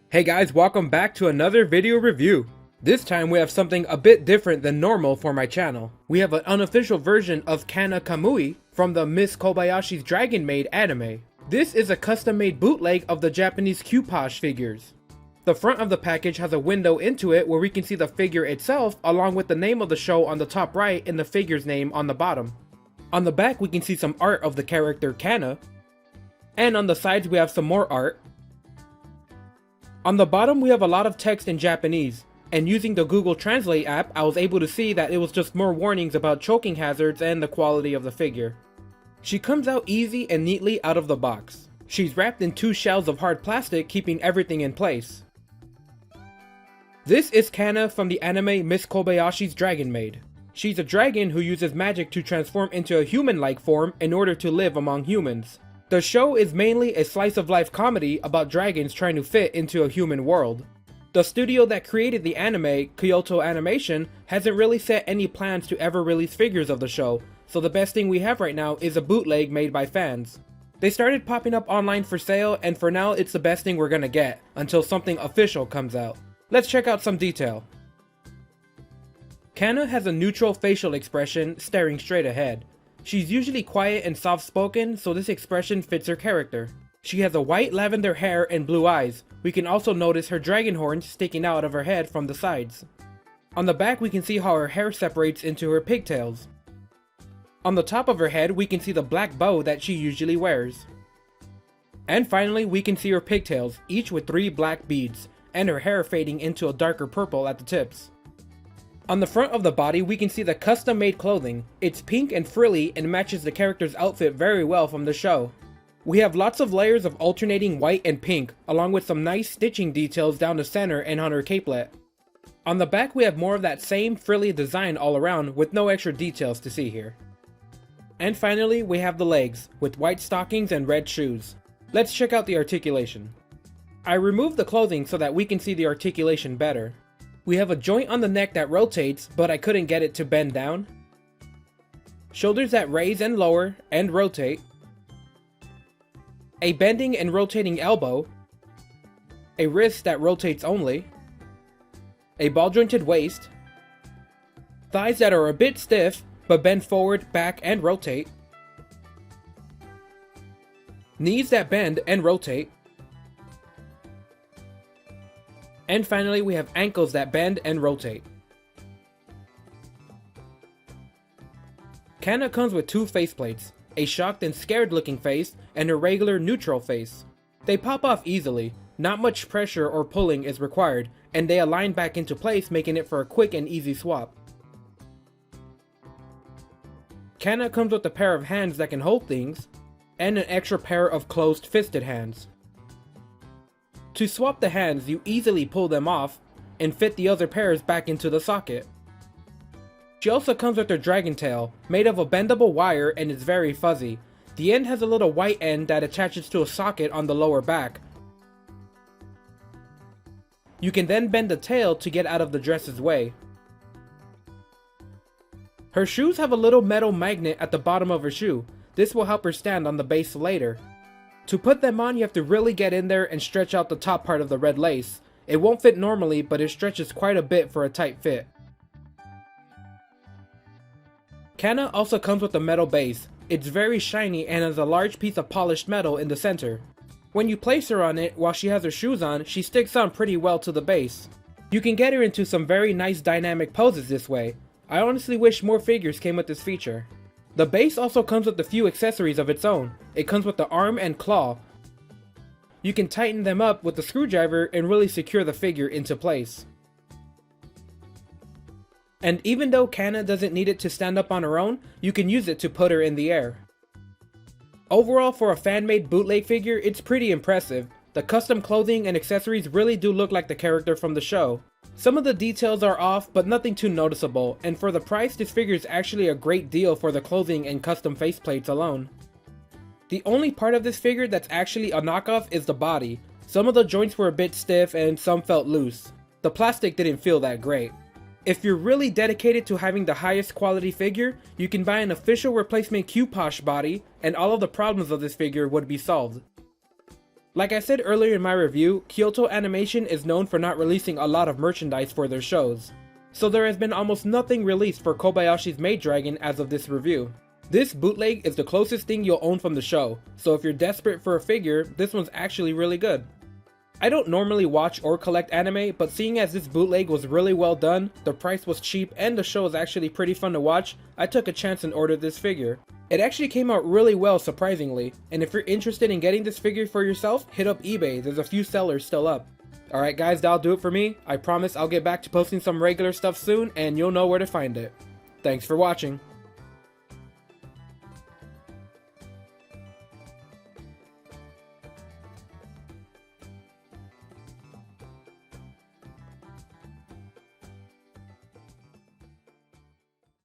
Hey guys, welcome back to another video review. This time we have something a bit different than normal for my channel. We have an unofficial version of Kanna Kamui from the Miss Kobayashi's dragonmaid anime. This is a custom-made bootleg of the Japanese Cu-poche figures. The front of the package has a window into it where we can see the figure itself along with the name of the show on the top right and the figure's name on the bottom. On the back we can see some art of the character Kanna, and on the sides we have some more art. On the bottom we have a lot of text in Japanese, and using the Google Translate app I was able to see that it was just more warnings about choking hazards and the quality of the figure. She comes out easy and neatly out of the box. She's wrapped in 2 shells of hard plastic keeping everything in place. This is Kanna from the anime Miss Kobayashi's dragonmaid. She's a dragon who uses magic to transform into a human-like form in order to live among humans. The show is mainly a slice-of-life comedy about dragons trying to fit into a human world. The studio that created the anime, Kyoto Animation, hasn't really set any plans to ever release figures of the show, so the best thing we have right now is a bootleg made by fans. They started popping up online for sale, and for now it's the best thing we're gonna get, until something official comes out. Let's check out some detail. Kanna has a neutral facial expression, staring straight ahead. She's usually quiet and soft-spoken, so this expression fits her character. She has a white lavender hair and blue eyes. We can also notice her dragon horns sticking out of her head from the sides. On the back we can see how her hair separates into her pigtails. On the top of her head we can see the black bow that she usually wears. And finally we can see her pigtails, each with 3 black beads, and her hair fading into a darker purple at the tips. On the front of the body we can see the custom-made clothing. It's pink and frilly and matches the character's outfit very well from the show. We have lots of layers of alternating white and pink, along with some nice stitching details down the center and on her capelet. On the back we have more of that same frilly design all around with no extra details to see here. And finally we have the legs, with white stockings and red shoes. Let's check out the articulation. I removed the clothing so that we can see the articulation better. We have a joint on the neck that rotates, but I couldn't get it to bend down. Shoulders that raise and lower and rotate. A bending and rotating elbow. A wrist that rotates only. A ball jointed waist. Thighs that are a bit stiff, but bend forward, back, and rotate. Knees that bend and rotate. And finally we have ankles that bend and rotate. Kanna comes with 2 faceplates, a shocked and scared looking face and a regular neutral face. They pop off easily, not much pressure or pulling is required, and they align back into place, making it for a quick and easy swap. Kanna comes with a pair of hands that can hold things, and an extra pair of closed fisted hands. To swap the hands, you easily pull them off and fit the other pairs back into the socket. She also comes with her dragon tail, made of a bendable wire and is very fuzzy. The end has a little white end that attaches to a socket on the lower back. You can then bend the tail to get out of the dress's way. Her shoes have a little metal magnet at the bottom of her shoe. This will help her stand on the base later. To put them on you have to really get in there and stretch out the top part of the red lace. It won't fit normally, but it stretches quite a bit for a tight fit. Kanna also comes with a metal base. It's very shiny and has a large piece of polished metal in the center. When you place her on it while she has her shoes on, she sticks on pretty well to the base. You can get her into some very nice dynamic poses this way. I honestly wish more figures came with this feature. The base also comes with a few accessories of its own. It comes with the arm and claw. You can tighten them up with the screwdriver and really secure the figure into place. And even though Kanna doesn't need it to stand up on her own, you can use it to put her in the air. Overall, for a fan-made bootleg figure, it's pretty impressive. The custom clothing and accessories really do look like the character from the show. Some of the details are off, but nothing too noticeable, and for the price this figure is actually a great deal for the clothing and custom faceplates alone. The only part of this figure that's actually a knockoff is the body. Some of the joints were a bit stiff and some felt loose. The plastic didn't feel that great. If you're really dedicated to having the highest quality figure, you can buy an official replacement Cu-poche body and all of the problems of this figure would be solved. Like I said earlier in my review, Kyoto Animation is known for not releasing a lot of merchandise for their shows. So there has been almost nothing released for Kobayashi's Maid Dragon as of this review. This bootleg is the closest thing you'll own from the show, so if you're desperate for a figure, this one's actually really good. I don't normally watch or collect anime, but seeing as this bootleg was really well done, the price was cheap, and the show is actually pretty fun to watch, I took a chance and ordered this figure. It actually came out really well, surprisingly, and if you're interested in getting this figure for yourself, hit up eBay, there's a few sellers still up. Alright guys, that'll do it for me. I promise I'll get back to posting some regular stuff soon, and you'll know where to find it. Thanks for watching.